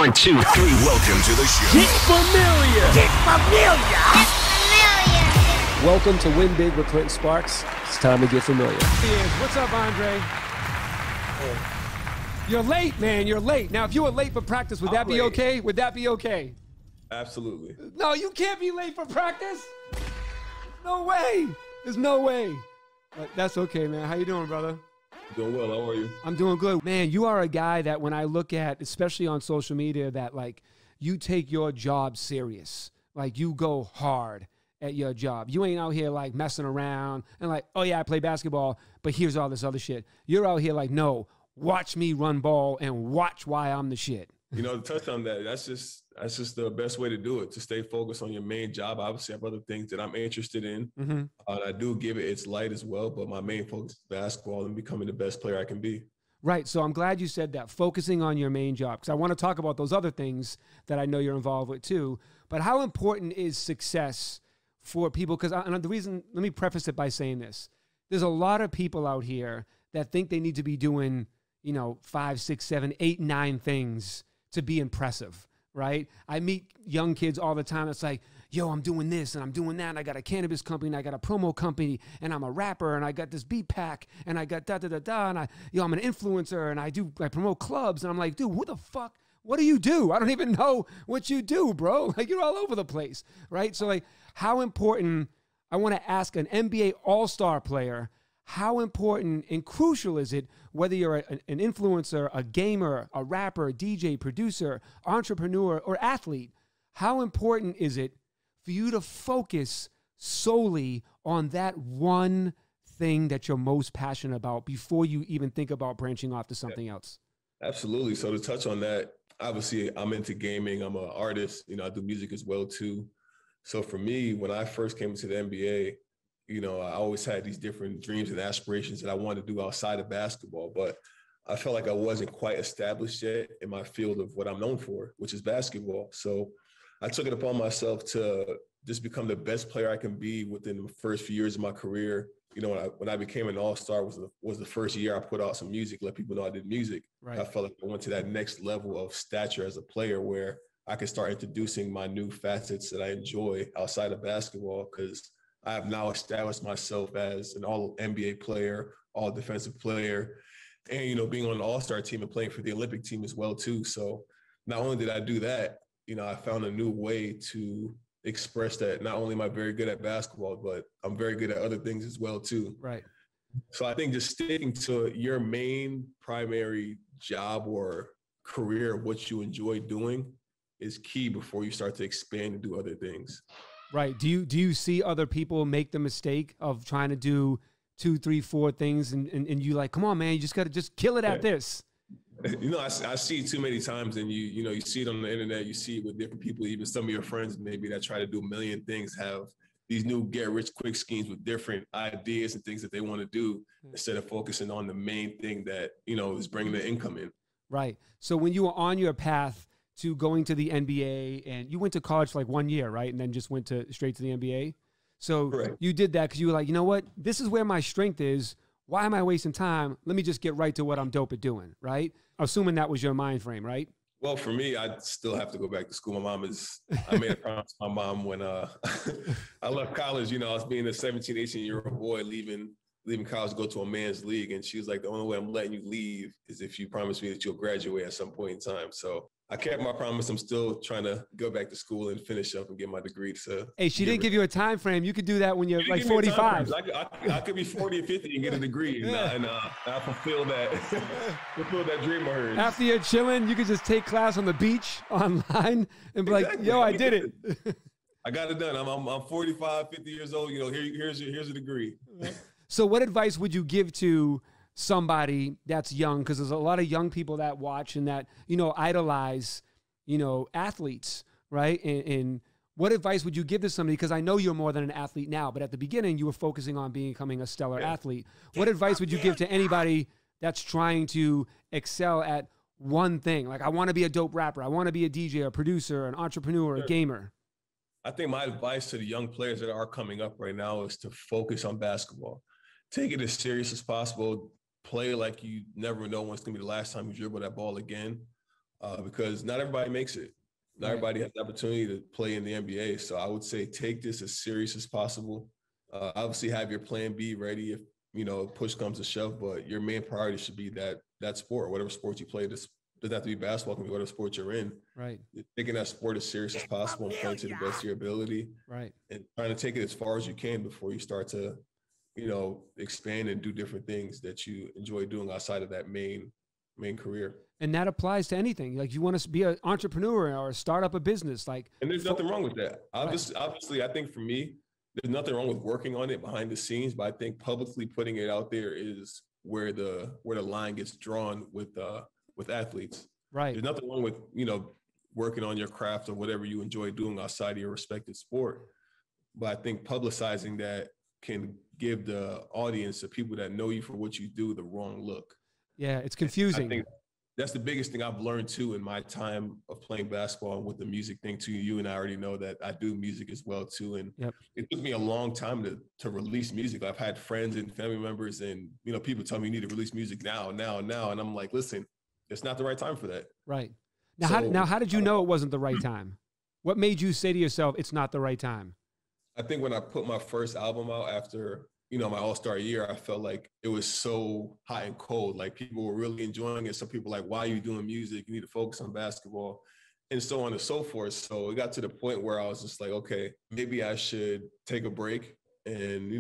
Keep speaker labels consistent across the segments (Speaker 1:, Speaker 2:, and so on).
Speaker 1: 1, 2, 3. Welcome to the show.
Speaker 2: Get familiar.
Speaker 3: Get familiar.
Speaker 4: Get familiar.
Speaker 2: Welcome to Win Big with Clinton Sparks. It's time to get familiar.
Speaker 5: What's up, Andre? You're late, man. You're late. Now, if you were late for practice, would that be okay? Would that be okay?
Speaker 6: Absolutely.
Speaker 5: No, you can't be late for practice. No way. There's no way. But that's okay, man. How you doing, brother?
Speaker 6: Doing well. How are you?
Speaker 5: I'm doing good. Man, you are a guy that when I look at, especially on social media, that like you take your job serious. Like you go hard at your job. You ain't out here like messing around and like, oh yeah, I play basketball, but here's all this other shit. You're out here like, no, watch me run ball and watch why I'm the shit.
Speaker 6: You know, to touch on that, that's just the best way to do it, to stay focused on your main job. Obviously, I have other things that I'm interested in.
Speaker 5: Mm-hmm.
Speaker 6: I do give it its light as well, but my main focus is basketball and becoming the best player I can be.
Speaker 5: Right. So I'm glad you said that, focusing on your main job, because I want to talk about those other things that I know you're involved with too. But how important is success for people? Because the reason, let me preface it by saying this. There's a lot of people out here that think they need to be doing, 5, 6, 7, 8, 9 things to be impressive, right? I meet young kids all the time. It's like, yo, I'm doing this and I'm doing that. And I got a cannabis company and I got a promo company and I'm a rapper and I got this beat pack and I got da-da-da-da. And I'm an influencer and I promote clubs. And I'm like, dude, who the fuck? What do you do? I don't even know what you do, bro. Like you're all over the place, right? So like how important, I want to ask an NBA All-Star player, how important and crucial is it, whether you're an influencer, a gamer, a rapper, a DJ, producer, entrepreneur, or athlete, how important is it for you to focus solely on that one thing that you're most passionate about before you even think about branching off to something else?
Speaker 6: Absolutely. So to touch on that, obviously I'm into gaming. I'm an artist. I do music as well too. So for me, when I first came into the NBA, I always had these different dreams and aspirations that I wanted to do outside of basketball, but I felt like I wasn't quite established yet in my field of what I'm known for, which is basketball. So I took it upon myself to just become the best player I can be within the first few years of my career. When I became an all-star was the first year I put out some music, let people know I did music.
Speaker 5: Right.
Speaker 6: I felt like I went to that next level of stature as a player where I could start introducing my new facets that I enjoy outside of basketball, because I have now established myself as an all NBA player, all defensive player, and, being on the All-Star team and playing for the Olympic team as well too. So not only did I do that, I found a new way to express that not only am I very good at basketball, but I'm very good at other things as well too.
Speaker 5: Right.
Speaker 6: So I think just sticking to your main primary job or career, what you enjoy doing, is key before you start to expand and do other things.
Speaker 5: Right. Do you see other people make the mistake of trying to do 2, 3, 4 things and you like, come on, man, you just got to just kill it at this?
Speaker 6: I see it too many times, and you see it on the internet, you see it with different people, even some of your friends maybe that try to do a million things have these new get rich quick schemes with different ideas and things that they want to do instead of focusing on the main thing that, is bringing the income in.
Speaker 5: Right. So when you were on your path to going to the NBA, and you went to college for like 1 year, right? And then just went straight to the NBA. So
Speaker 6: Correct.
Speaker 5: You did that because you were like, you know what? This is where my strength is. Why am I wasting time? Let me just get right to what I'm dope at doing, right? Assuming that was your mind frame, right?
Speaker 6: Well, for me, I still have to go back to school. I made a promise to my mom when I left college. I was being a 17, 18-year-old boy leaving college to go to a man's league. And she was like, the only way I'm letting you leave is if you promise me that you'll graduate at some point in time. So I kept my promise. I'm still trying to go back to school and finish up and get my degree.
Speaker 5: Hey, she didn't give you a time frame. You could do that when you're like 45.
Speaker 6: I could be 40 or 50 and get a degree, and I fulfill that dream of hers.
Speaker 5: After you're chilling, you could just take class on the beach online and be like, yo, I did it.
Speaker 6: I got it done. I'm 45, 50 years old. Here's a degree.
Speaker 5: So what advice would you give to somebody that's young? Because there's a lot of young people that watch and that, idolize, athletes, right? And what advice would you give to somebody? Because I know you're more than an athlete now, but at the beginning you were focusing on becoming a stellar athlete. What advice would you give to anybody that's trying to excel at one thing? Like, I want to be a dope rapper. I want to be a DJ, a producer, an entrepreneur, a gamer.
Speaker 6: I think my advice to the young players that are coming up right now is to focus on basketball. Take it as serious as possible. Play like you never know when it's going to be the last time you dribble that ball again. because not everybody makes it. Not
Speaker 5: Right.
Speaker 6: everybody has the opportunity to play in the NBA. So I would say take this as serious as possible. Obviously, have your plan B ready if push comes to shove. But your main priority should be that sport, whatever sport you play. This doesn't have to be basketball; it can be whatever sport you're in.
Speaker 5: Right.
Speaker 6: Taking that sport as serious as possible and playing to the best of your ability.
Speaker 5: Right.
Speaker 6: And trying to take it as far as you can before you start to, expand and do different things that you enjoy doing outside of that main career.
Speaker 5: And that applies to anything. Like you want to be an entrepreneur or start up a business. And
Speaker 6: there's nothing wrong with that. Obviously, I think for me, there's nothing wrong with working on it behind the scenes, but I think publicly putting it out there is where the line gets drawn with athletes.
Speaker 5: Right.
Speaker 6: There's nothing wrong with, working on your craft or whatever you enjoy doing outside of your respected sport. But I think publicizing that can give the audience, the people that know you for what you do, the wrong look.
Speaker 5: Yeah, it's confusing.
Speaker 6: I think that's the biggest thing I've learned too in my time of playing basketball and with the music thing too. You and I already know that I do music as well too. And It took me a long time to release music. I've had friends and family members and, people tell me you need to release music now. And I'm like, listen, it's not the right time for that.
Speaker 5: Right. Now, how did you know it wasn't the right time? What made you say to yourself, it's not the right time?
Speaker 6: I think when I put my first album out after, my All-Star year, I felt like it was so hot and cold. Like people were really enjoying it. Some people were like, why are you doing music? You need to focus on basketball and so on and so forth. So it got to the point where I was just like, okay, maybe I should take a break and,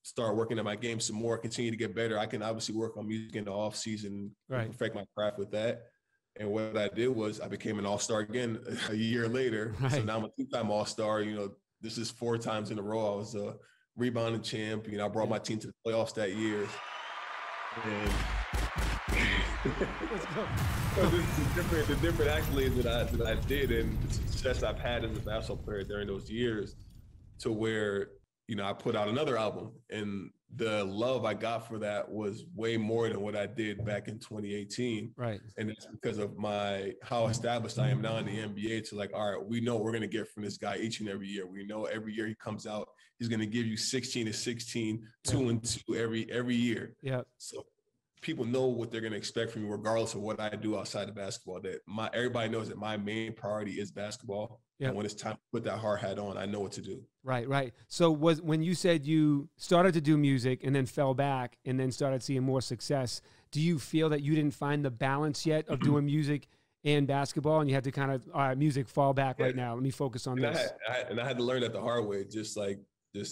Speaker 6: start working on my game some more, continue to get better. I can obviously work on music in the off season,
Speaker 5: right,
Speaker 6: perfect my craft with that. And what I did was I became an All-Star again a year later. Right. So now I'm a 2-time All-Star. This is 4 times in a row. I was a rebounding champ. I brought my team to the playoffs that year. And the different accolades that I did and the success I've had as a basketball player during those years to where, I put out another album and the love I got for that was way more than what I did back in 2018.
Speaker 5: Right.
Speaker 6: And it's because of how established I am now in the NBA to like, all right, we know what we're going to get from this guy each and every year. We know every year he comes out, he's going to give you 16 to 16, 2 and 2 every year. Yeah. So people know what they're going to expect from me, regardless of what I do outside of basketball. That everybody knows that my main priority is basketball. Yep. And when it's time to put that hard hat on, I know what to do.
Speaker 5: Right, right. So when you said you started to do music and then fell back and then started seeing more success, do you feel that you didn't find the balance yet of doing music and basketball, and you had to kind of, all right, music, fall back right now. Let me focus on this.
Speaker 6: I had to learn that the hard way, just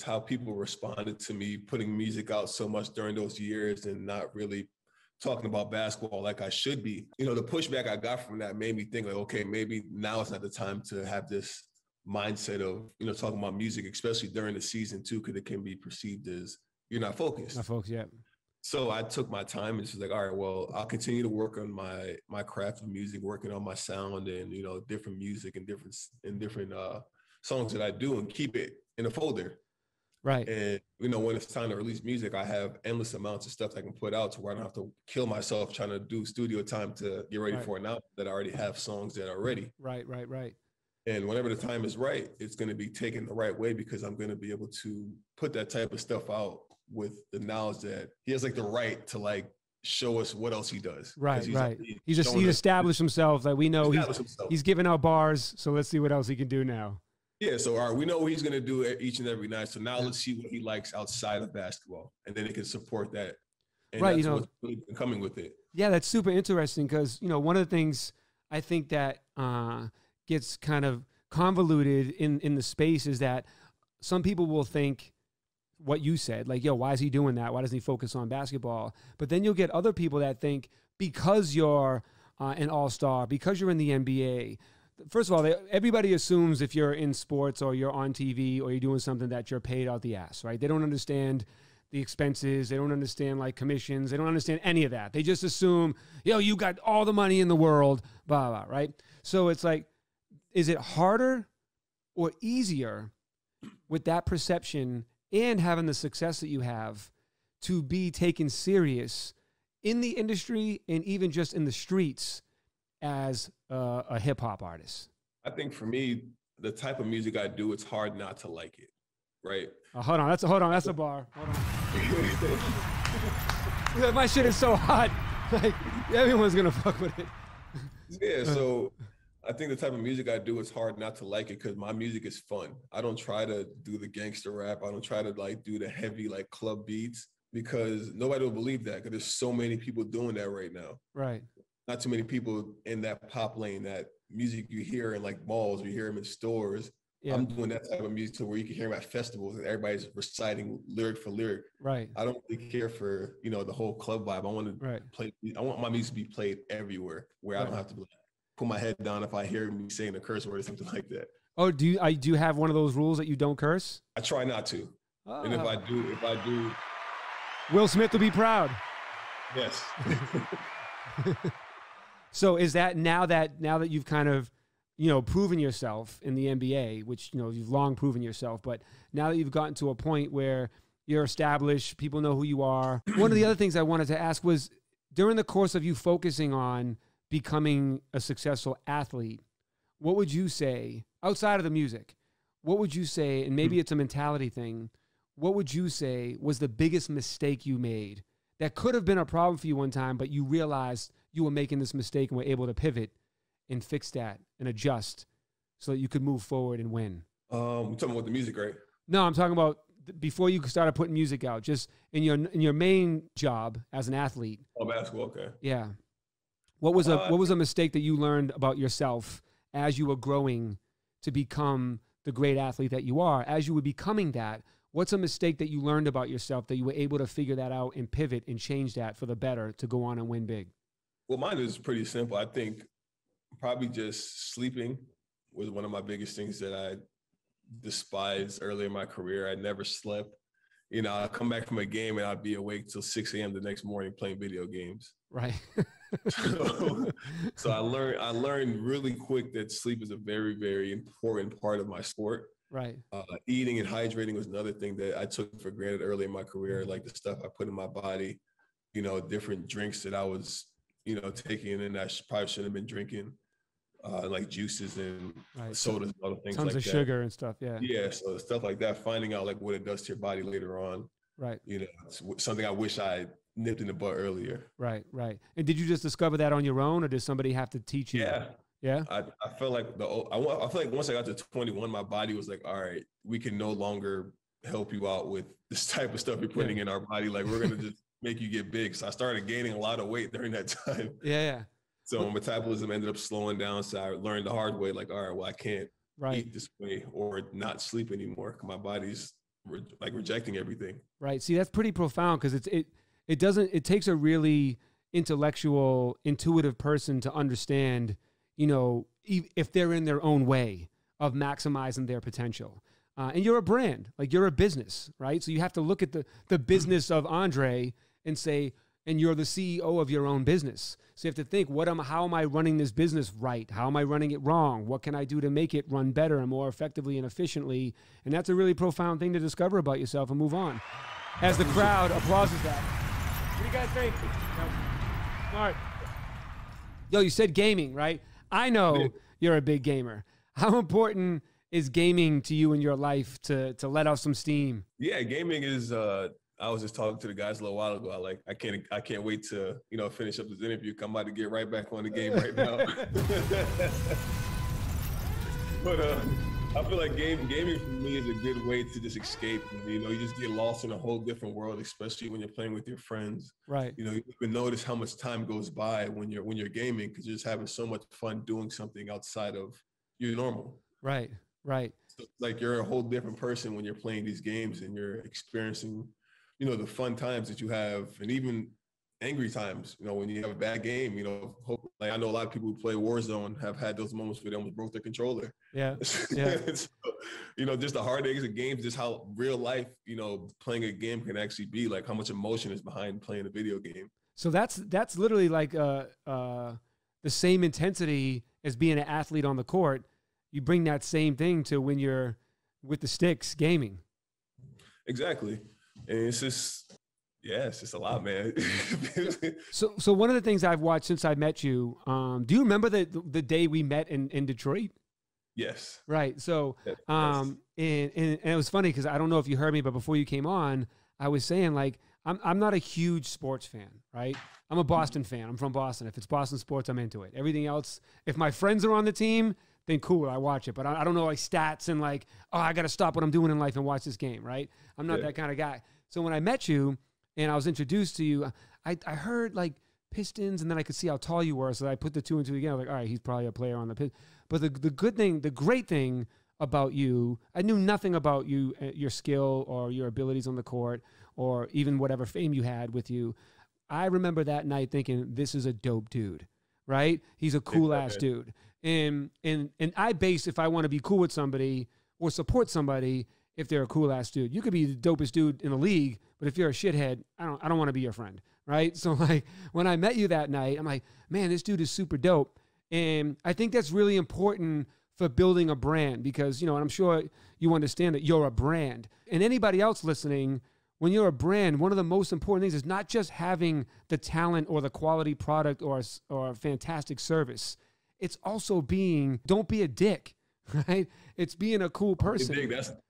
Speaker 6: how people responded to me putting music out so much during those years and not really talking about basketball like I should be. The pushback I got from that made me think like, okay, maybe now it's not the time to have this mindset of, talking about music, especially during the season too, because it can be perceived as you're not focused.
Speaker 5: Not focused, yeah.
Speaker 6: So I took my time and just like, all right, well, I'll continue to work on my craft of music, working on my sound and, different music and different songs that I do and keep it in a folder.
Speaker 5: Right.
Speaker 6: And, when it's time to release music, I have endless amounts of stuff I can put out to where I don't have to kill myself trying to do studio time to get ready for an album that I already have songs that are ready.
Speaker 5: Right, right, right.
Speaker 6: And whenever the time is right, it's going to be taken the right way because I'm going to be able to put that type of stuff out with the knowledge that he has like the right to like show us what else he does.
Speaker 5: Right, right. He established himself. Like we know he's giving out bars. So let's see what else he can do now.
Speaker 6: Yeah, so all right, we know what he's going to do each and every night. So now let's see what he likes outside of basketball, and then it can support that. And
Speaker 5: right,
Speaker 6: that's what's really coming with it.
Speaker 5: Yeah, that's super interesting because one of the things I think that gets kind of convoluted in the space is that some people will think what you said, like, yo, why is he doing that? Why doesn't he focus on basketball? But then you'll get other people that think because you're an all-star, because you're in the NBA. First of all, everybody assumes if you're in sports or you're on TV or you're doing something that you're paid out the ass, right? They don't understand the expenses. They don't understand like commissions. They don't understand any of that. They just assume, yo, you got all the money in the world, blah, blah, right? So it's like, is it harder or easier with that perception and having the success that you have to be taken serious in the industry and even just in the streets as a hip hop artist?
Speaker 6: I think for me, the type of music I do, it's hard not to like it, right?
Speaker 5: Hold on, that's a bar. Hold on. My shit is so hot, like everyone's gonna fuck with it.
Speaker 6: Yeah, so I think the type of music I do, it's hard not to like it because my music is fun. I don't try to do the gangster rap. I don't try to like do the heavy like club beats because nobody will believe that because there's so many people doing that right now.
Speaker 5: Right.
Speaker 6: Not too many people in that pop lane, that music you hear in like malls, you hear them in stores.
Speaker 5: Yeah.
Speaker 6: I'm doing that type of music to where you can hear them at festivals and everybody's reciting lyric for lyric.
Speaker 5: Right.
Speaker 6: I don't really care for, the whole club vibe. I want to play. I want my music to be played everywhere where I don't have to put my head down if I hear me saying a curse word or something like that.
Speaker 5: Oh, do you have one of those rules that you don't curse?
Speaker 6: I try not to. And if I do,
Speaker 5: Will Smith will be proud.
Speaker 6: Yes.
Speaker 5: So is that now that you've kind of, proven yourself in the NBA, which, you've long proven yourself, but now that you've gotten to a point where you're established, people know who you are. One of the other things I wanted to ask was during the course of you focusing on becoming a successful athlete, what would you say outside of the music? What would you say, and maybe it's a mentality thing, what would you say was the biggest mistake you made that could have been a problem for you one time, but you realized you were making this mistake and were able to pivot and fix that and adjust so that you could move forward and win?
Speaker 6: We're talking about the music, right?
Speaker 5: No, I'm talking about before you started putting music out, just in your main job as an athlete.
Speaker 6: Oh, basketball, okay.
Speaker 5: Yeah. What was a mistake that you learned about yourself as you were growing to become the great athlete that you are? As you were becoming that, what's a mistake that you learned about yourself that you were able to figure that out and pivot and change that for the better to go on and win big?
Speaker 6: Well, mine is pretty simple. I think probably just sleeping was one of my biggest things that I despised early in my career. I never slept. I'd come back from a game and I'd be awake till 6 a.m. the next morning playing video games.
Speaker 5: Right.
Speaker 6: So I learned really quick that sleep is a very, very important part of my sport.
Speaker 5: Right.
Speaker 6: Eating and hydrating was another thing that I took for granted early in my career, like the stuff I put in my body, different drinks that I was, taking and I probably shouldn't have been drinking, like juices and sodas and other things like that.
Speaker 5: Tons of sugar and stuff, yeah.
Speaker 6: Yeah, so stuff like that, finding out like what it does to your body later on.
Speaker 5: Right.
Speaker 6: It's something I wish I nipped in the butt earlier.
Speaker 5: Right. And did you just discover that on your own, or did somebody have to teach you?
Speaker 6: Yeah.
Speaker 5: Yeah.
Speaker 6: I felt like I feel like once I got to 21, my body was like, all right, we can no longer help you out with this type of stuff you're putting in our body. Like we're gonna just make you get big. So I started gaining a lot of weight during that time.
Speaker 5: Yeah.
Speaker 6: So my metabolism ended up slowing down. So I learned the hard way, like, all right, well, I can't eat this way or not sleep anymore. My body's rejecting everything.
Speaker 5: Right. See, that's pretty profound because it takes a really intellectual, intuitive person to understand, if they're in their own way of maximizing their potential. And you're a brand, like you're a business, right? So you have to look at the business of Andre and say, and you're the CEO of your own business. So you have to think, how am I running this business right? How am I running it wrong? What can I do to make it run better and more effectively and efficiently? And that's a really profound thing to discover about yourself and move on. As the crowd applauses that. What do you guys think? Smart. Yo, you said gaming, right? I know you're a big gamer. How important is gaming to you in your life to let off some steam?
Speaker 6: Yeah, gaming is I was just talking to the guys a little while ago. I can't wait to, finish up this interview. I'm about to get right back on the game right now. But I feel like gaming for me is a good way to just escape. You just get lost in a whole different world, especially when you're playing with your friends.
Speaker 5: Right.
Speaker 6: You even notice how much time goes by when you're gaming because you're just having so much fun doing something outside of your normal.
Speaker 5: Right.
Speaker 6: So, like you're a whole different person when you're playing these games and you're experiencing the fun times that you have, and even angry times, when you have a bad game, I know a lot of people who play Warzone have had those moments where they almost broke their controller.
Speaker 5: Yeah.
Speaker 6: So, just the heartaches of games, just how real life, playing a game can actually be, like how much emotion is behind playing a video game.
Speaker 5: So that's literally like the same intensity as being an athlete on the court. You bring that same thing to when you're with the sticks gaming.
Speaker 6: Exactly. And it's just a lot, man.
Speaker 5: So one of the things I've watched since I met you, do you remember the day we met in Detroit?
Speaker 6: Yes.
Speaker 5: Right. So, and it was funny because I don't know if you heard me, but before you came on, I was saying like, I'm not a huge sports fan, right? I'm a Boston fan. I'm from Boston. If it's Boston sports, I'm into it. Everything else, if my friends are on the team, then cool, I watch it. But I don't know like stats and like, oh, I got to stop what I'm doing in life and watch this game, right? I'm not that kind of guy. So when I met you and I was introduced to you, I heard like Pistons, and then I could see how tall you were. So I put the two and two together. I was like, all right, he's probably a player on the Pistons. But the good thing, the great thing about you, I knew nothing about you, your skill or your abilities on the court or even whatever fame you had with you. I remember that night thinking, this is a dope dude, right? He's a cool ass dude. And I base if I want to be cool with somebody or support somebody if they're a cool ass dude. You could be the dopest dude in the league, but if you're a shithead, I don't want to be your friend, right? So like when I met you that night, I'm like, man, this dude is super dope. And I think that's really important for building a brand because, you know, and I'm sure you understand that you're a brand. And anybody else listening, when you're a brand, one of the most important things is not just having the talent or the quality product or a fantastic service. It's also don't be a dick, right? It's being a cool person.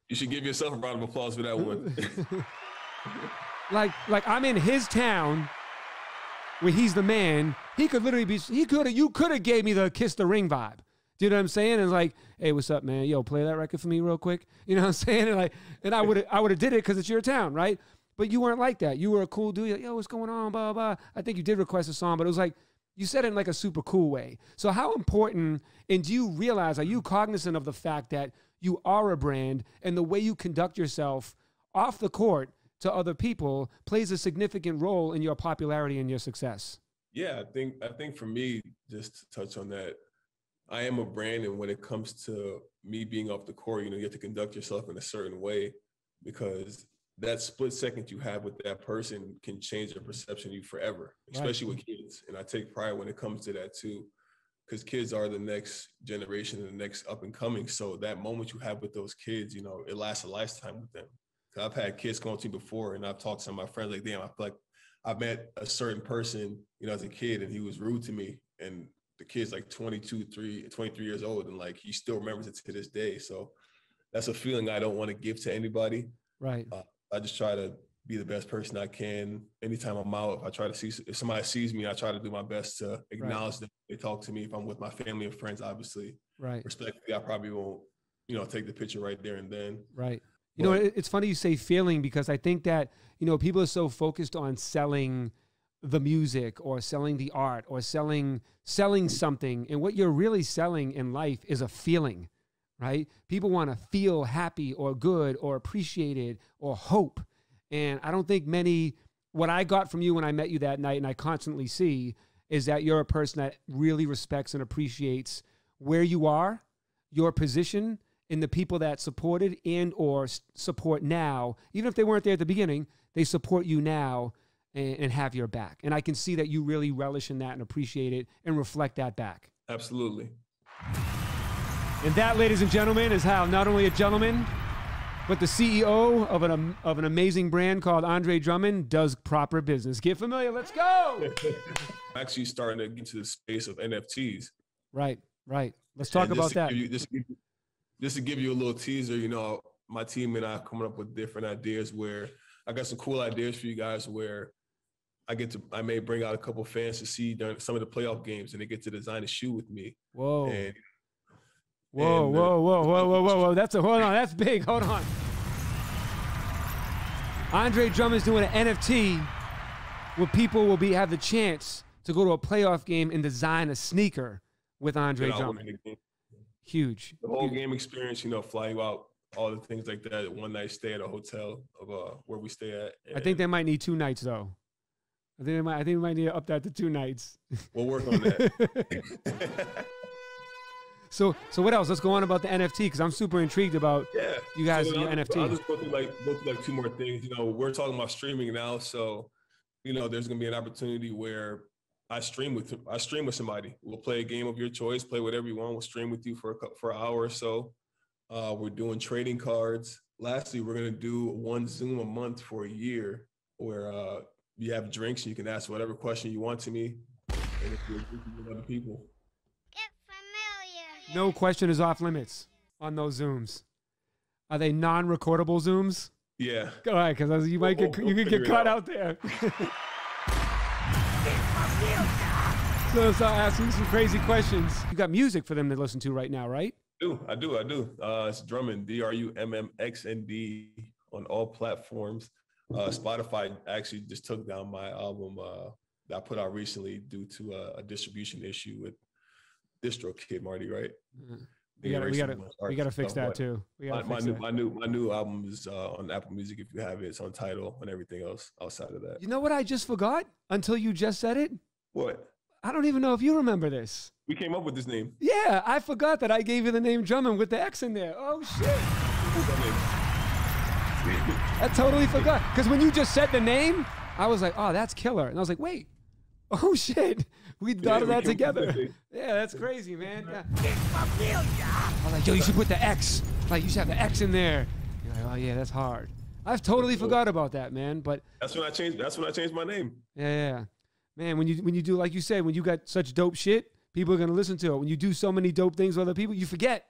Speaker 6: You should give yourself a round of applause for that one.
Speaker 5: like I'm in his town where he's the man. He could literally be, you could have gave me the kiss the ring vibe. Do you know what I'm saying? And it's like, hey, what's up, man? Yo, play that record for me real quick. You know what I'm saying? And I would have did it because it's your town, right? But you weren't like that. You were a cool dude. You're like, yo, what's going on? Blah, blah, blah. I think you did request a song, but it was like, you said it in like a super cool way. So how important, and do you realize, are you cognizant of the fact that you are a brand and the way you conduct yourself off the court to other people plays a significant role in your popularity and your success?
Speaker 6: Yeah, I think for me, just to touch on that, I am a brand, and when it comes to me being off the court, you know, you have to conduct yourself in a certain way because that split second you have with that person can change their perception of you forever, especially with kids. And I take pride when it comes to that too, because kids are the next generation and the next up and coming. So that moment you have with those kids, you know, it lasts a lifetime with them. I've had kids come up to me before, and I've talked to some of my friends like, damn, I feel like I met a certain person, you know, as a kid, and he was rude to me. And the kid's like 23 years old, and like he still remembers it to this day. So that's a feeling I don't want to give to anybody.
Speaker 5: Right.
Speaker 6: I just try to be the best person I can. Anytime I'm out, I try to see, if somebody sees me, I try to do my best to acknowledge them. They talk to me. If I'm with my family and friends, obviously, respectfully, I probably won't, you know, take the picture right there and then. Right.
Speaker 5: You know, it's funny you say feeling because I think that, you know, people are so focused on selling the music or selling the art or selling something. And what you're really selling in life is a feeling, right? People want to feel happy or good or appreciated or hope. And I don't think what I got from you when I met you that night and I constantly see is that you're a person that really respects and appreciates where you are, your position, and the people that supported and or support now. Even if they weren't there at the beginning, they support you now and have your back. And I can see that you really relish in that and appreciate it and reflect that back.
Speaker 6: Absolutely.
Speaker 5: And that, ladies and gentlemen, is how not only a gentleman, but the CEO of an amazing brand called Andre Drummond does proper business. Get familiar. Let's go.
Speaker 6: I'm actually starting to get into the space of NFTs.
Speaker 5: Right. Let's talk about that.
Speaker 6: Just to give you a little teaser, you know, my team and I are coming up with different ideas where I got some cool ideas for you guys where I may bring out a couple of fans to see during some of the playoff games and they get to design a shoe with me.
Speaker 5: Whoa. Whoa. Hold on. That's big. Hold on. Andre Drummond's doing an NFT where people will have the chance to go to a playoff game and design a sneaker with Andre Drummond. Huge.
Speaker 6: The whole game experience, you know, fly you out, all the things like that. One night stay at a hotel of where we stay at.
Speaker 5: I think they might need 2 nights though. I think we might need to up that to 2 nights.
Speaker 6: We'll work on that.
Speaker 5: So what else? Let's go on about the NFT because I'm super intrigued about you guys and your NFT.
Speaker 6: I'll just go through like 2 more things. You know, we're talking about streaming now, so you know, there's gonna be an opportunity where I stream with somebody. We'll play a game of your choice, play whatever you want. We'll stream with you for an hour or so. We're doing trading cards. Lastly, we're going to do 1 Zoom a month for a year where you have drinks and you can ask whatever question you want to me. And if you're drinking with other people.
Speaker 4: Get familiar.
Speaker 5: No question is off limits on those Zooms. Are they non-recordable Zooms?
Speaker 6: Yeah.
Speaker 5: Go ahead, because you might get you could get caught out there. So start asking some crazy questions. You got music for them to listen to right now, right?
Speaker 6: I do. It's Drummond, DRUMMXND on all platforms. Spotify actually just took down my album that I put out recently due to a distribution issue with DistroKid, Marty, right?
Speaker 5: We gotta fix that too.
Speaker 6: My new album is on Apple Music if you have it. It's on Tidal and everything else outside of that.
Speaker 5: You know what I just forgot until you just said it?
Speaker 6: What?
Speaker 5: I don't even know if you remember this.
Speaker 6: We came up with this name.
Speaker 5: Yeah, I forgot that I gave you the name Drummond with the X in there. Oh shit. I totally forgot. Because when you just said the name, I was like, oh, that's killer. And I was like, wait. Oh shit. We thought of that together. Yeah, that's crazy, man. Yeah. I was like, yo, you should put the X. Like, you should have the X in there. You're like, oh yeah, that's hard. I've totally forgot about that, man. But
Speaker 6: that's when I changed my name.
Speaker 5: Yeah. Man, when you do, like you said, when you got such dope shit, people are gonna listen to it. When you do so many dope things with other people, you forget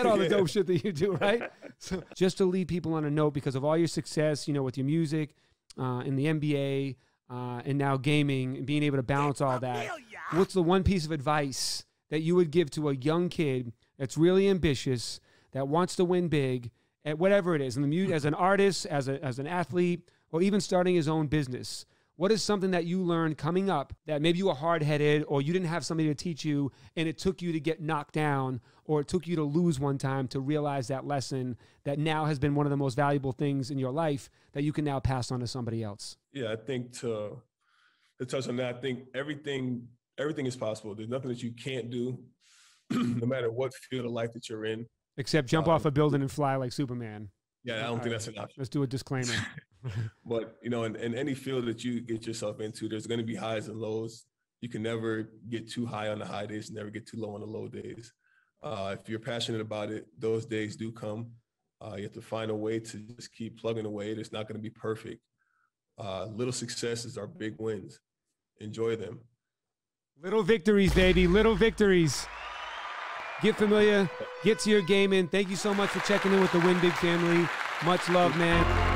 Speaker 5: all the dope shit that you do, right? So just to leave people on a note, because of all your success, you know, with your music, in the NBA, and now gaming, and being able to balance all that, what's the one piece of advice that you would give to a young kid that's really ambitious, that wants to win big at whatever it is, in the music, as an artist, as an athlete, or even starting his own business? What is something that you learned coming up that maybe you were hard-headed, or you didn't have somebody to teach you and it took you to get knocked down, or it took you to lose one time to realize that lesson that now has been one of the most valuable things in your life that you can now pass on to somebody else?
Speaker 6: Yeah, I think to touch on that, I think everything is possible. There's nothing that you can't do, no matter what field of life that you're in.
Speaker 5: Except jump off a building and fly like Superman.
Speaker 6: Yeah, I don't think that's an option.
Speaker 5: Let's do a disclaimer.
Speaker 6: But, you know, in any field that you get yourself into, there's going to be highs and lows. You can never get too high on the high days, never get too low on the low days. If you're passionate about it, those days do come. You have to find a way to just keep plugging away. It's not going to be perfect. Little successes are big wins. Enjoy them.
Speaker 5: Little victories, baby. Little victories. Get familiar. Get to your game in. Thank you so much for checking in with the Win Big family. Much love, man.